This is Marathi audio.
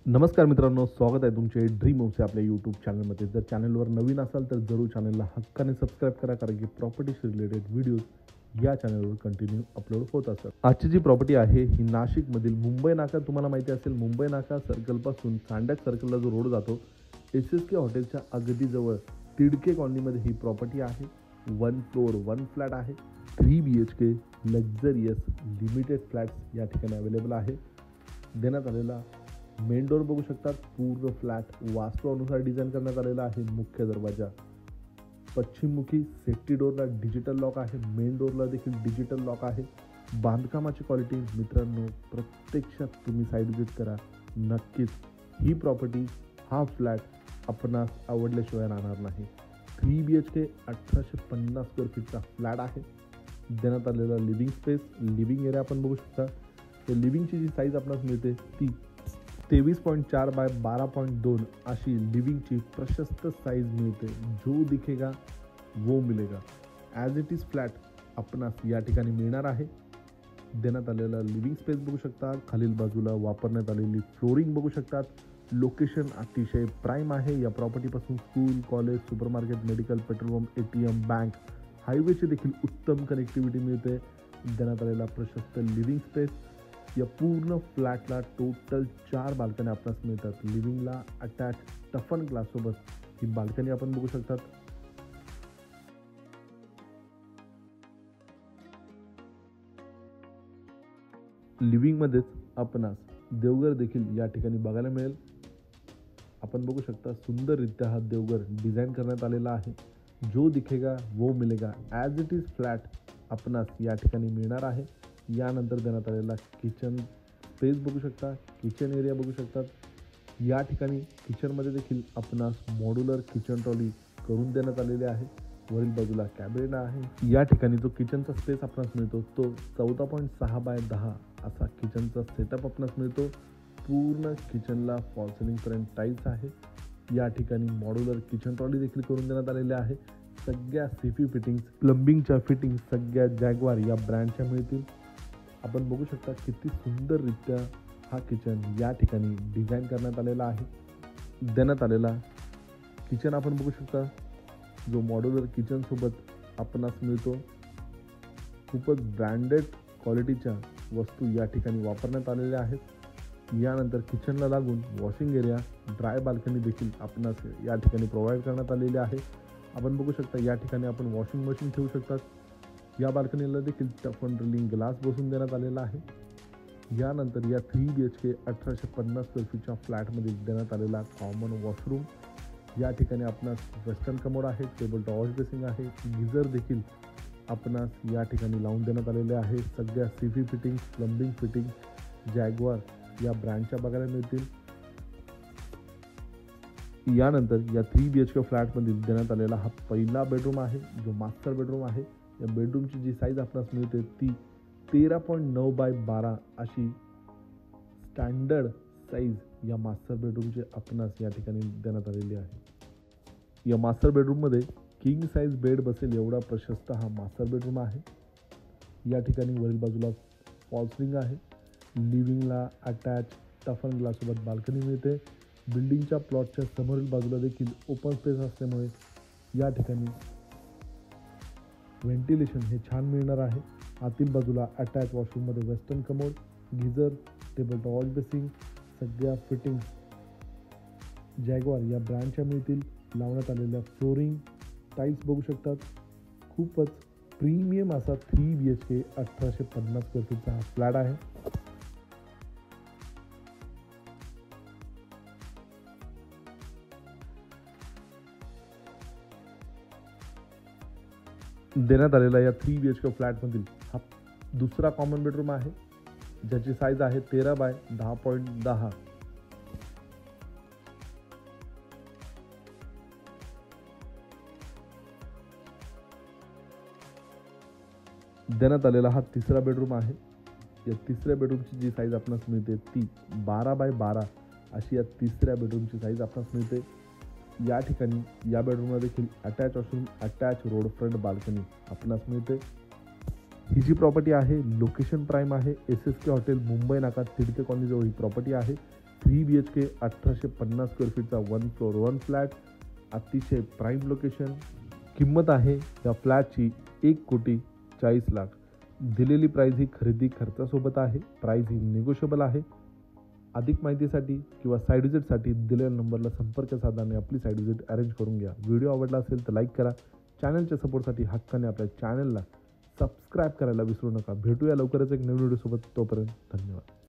नमस्कार मित्रांनो, स्वागत आहे तुमचे ड्रीम हाऊसच्या आपल्या यूट्यूब चॅनलमध्ये. जर चॅनलवर नवीन असाल तर जरूर चॅनलला हक्काने सबस्क्राईब करा, कारण की प्रॉपर्टीशी रिलेटेड व्हिडिओज या चॅनलवर कंटिन्यू अपलोड होत असतात. आजची जी प्रॉपर्टी आहे ही नाशिकमधील मुंबई नाका, तुम्हाला माहिती असेल मुंबई नाका सर्कलपासून सांडक सर्कलला जो रोड जातो SSK हॉटेलच्या अगदी जवळ तिडके कॉलनीमध्ये ही प्रॉपर्टी आहे. 1 फ्लोअर 1 फ्लॅट आहे. 3 BHK लक्झरियस लिमिटेड फ्लॅट्स या ठिकाणी अवेलेबल आहे. देण्यात आलेला मेन डोर बघू शकतात. पूर्ण फ्लॅट वास्तुनुसार डिझाईन करण्यात आलेला आहे. मुख्य दरवाजा पश्चिममुखी, सेफ्टी डोरला डिजिटल लॉक आहे, मेन डोरला देखील डिजिटल लॉक आहे. बांधकामाची क्वालिटी मित्रांनो प्रत्यक्षात तुम्ही साईड व्हिजिट करा, नक्कीच ही प्रॉपर्टी हा फ्लॅट आपणास आवडल्याशिवाय राहणार नाही. 3 BHK 1850 स्क्वेअर फीटचा फ्लॅट आहे. देण्यात आलेला लिव्हिंग स्पेस, लिव्हिंग एरिया आपण बघू शकता. तर लिव्हिंगची जी साईज आपणास मिळते ती 23.4 बाय 12.2 अशी लिव्हिंगची प्रशस्त साईज मिळते. जो दिखेगा वो मिलेगा. ॲज इट इज फ्लॅट आपणास या ठिकाणी मिळणार आहे. देण्यात आलेला लिव्हिंग स्पेस बघू शकता. खालील बाजूला वापरण्यात आलेली फ्लोरिंग बघू शकतात. लोकेशन अतिशय प्राईम आहे. या प्रॉपर्टीपासून school, college, supermarket, medical, petrol pump, ATM, bank, हायवेची देखील उत्तम कनेक्टिव्हिटी मिळते. देण्यात आलेला प्रशस्त लिव्हिंग स्पेस. या पूर्ण फ्लॅटला टोटल 4 बाल्कनी आपणास मिळतात. लिव्हिंगला अटॅच टफन ग्लाससोबत ही बाल्कनी आपण बघू शकतात. लिव्हिंगमध्येच आपणास देवघर देखील या ठिकाणी बघायला मिळेल. आपण बघू शकता सुंदररित्या हा देवघर डिझाईन करण्यात आलेला आहे. जो दिखेगा वो मिलेगा. ॲज इट इज फ्लॅट आपणास या ठिकाणी मिळणार आहे. यानंतर देण्यात आलेला किचन स्पेस बघू शकता, किचन एरिया बघू शकतात. या ठिकाणी किचनमध्ये देखील आपणास मॉड्युलर किचन ट्रॉली करून देण्यात आलेले आहे. वरील बाजूला कॅबिनेट आहे. या ठिकाणी जो किचनचा स्पेस आपणास मिळतो तो 14.6 बाय 10 असा किचनचा सेटअप आपणास मिळतो. पूर्ण किचनला फॉल सिलिंगपर्यंत टाईल्स आहे. या ठिकाणी मॉड्युलर किचन ट्रॉली देखील करून देण्यात आलेल्या आहे. सगळ्या सीपी फिटिंग्स, प्लंबिंगच्या फिटिंग्स सगळ्या जॅग्वार या ब्रँडच्या मिळतील. आपण बघू शकता किती सुंदररित्या हा किचन या ठिकाणी डिझाईन करण्यात आलेला आहे. देण्यात आलेला किचन आपण बघू शकता, जो मॉड्युलर किचनसोबत आपणास मिळतो. खूपच ब्रँडेड क्वालिटीच्या वस्तू या ठिकाणी वापरण्यात आलेल्या आहेत. यानंतर किचनला लागून वॉशिंग एरिया, ड्राय बाल्कनी देखील आपणास या ठिकाणी प्रोव्हाइड करण्यात आलेली आहे. आपण बघू शकता या ठिकाणी आपण वॉशिंग मशीन ठेवू शकतात. या बाल्कनीला देखील टफन ड्रिलिंग ग्लास बसवून देण्यात आलेला आहे. यानंतर या 3 BHK 1850 स्क्वेअर फीटच्या फ्लॅटमध्ये देण्यात आलेला कॉमन वॉशरूम. या ठिकाणी आपणास वेस्टर्न कमोड आहे, टेबल टॉप वॉश बेसिंग आहे, गिझर देखील आपणास या ठिकाणी लावून देण्यात आलेले आहे. सगळ्या CP fitting, plumbing fitting Jaguar या ब्रँडच्या बघायला मिळतील. यानंतर या 3 BHK फ्लॅटमध्ये देण्यात आलेला हा पहिला बेडरूम आहे, जो मास्टर बेडरूम आहे. या बेडरूमची जी साईज आपणास मिळते ती 13.9 बाय 12 अशी स्टँडर्ड साईज या मास्टर बेडरूमची आपणास या ठिकाणी देण्यात आलेली आहे. या मास्टर बेडरूममध्ये किंग साईज बेड बसेल एवढा प्रशस्त हा मास्टर बेडरूम आहे. या ठिकाणी वरील बाजूला फॉल सिलिंग आहे. लिव्हिंगला अटॅच टफन ग्लाससोबत बाल्कनी मिळते. बिल्डिंगच्या प्लॉटच्या समोरील बाजूला देखील ओपन स्पेस असल्यामुळे या ठिकाणी व्हेंटिलेशन हे छान मिळणार आहे. आतील बाजूला अटॅच वॉशरूममध्ये western commode, geyser, table top wash basin सगळ्या फिटिंग जॅग्वार या ब्रँडच्या मिळतील. लावण्यात आलेल्या फ्लोरिंग, टाईल्स बघू शकतात. खूपच प्रीमियम असा 3 BHK 1850 स्क्वेअर फीटचा हा फ्लॅट आहे. देण्यात आलेला या 3 BHK फ्लॅटमधील हा दुसरा कॉमन बेडरूम आहे, ज्याची साईज आहे 13 बाय 10.10. देण्यात आलेला हा तिसरा बेडरूम आहे. या तिसऱ्या बेडरूमची जी साईज आपणास मिळते ती 12 बाय 12 अशी या तिसऱ्या बेडरूमची साईज आपणास मिळते. या ठिकाणी या बेडरूमला देखील attach washroom, attach road front balcony आपणास मिळते. ही जी प्रॉपर्टी आहे लोकेशन प्राईम आहे. SSK हॉटेल मुंबई नाका तिडके कॉलनीजवळ ही प्रॉपर्टी आहे. 3 BHK 1850 स्क्वेअर फीटचा 1 फ्लोअर 1 फ्लॅट, अतिशय प्राईम लोकेशन. किंमत आहे या फ्लॅटची 1,40,40,00,000. दिलेली प्राईज ही खरेदी खर्चासोबत आहे. प्राईज ही निगोशिएबल आहे. अधिक माहितीसाठी किंवा साईड विजिटसाठी दिलेल्या नंबरला संपर्क साधा आणि आपली साईड विजिट अरेंज करून घ्या. व्हिडिओ आवडला असेल तर लाईक करा. चॅनलच्या सपोर्टसाठी हक्काने आपल्या चॅनलला सबस्क्राईब करायला विसरू नका. भेटूया लवकरच एक नवीन व्हिडिओसोबत. तोपर्यंत धन्यवाद.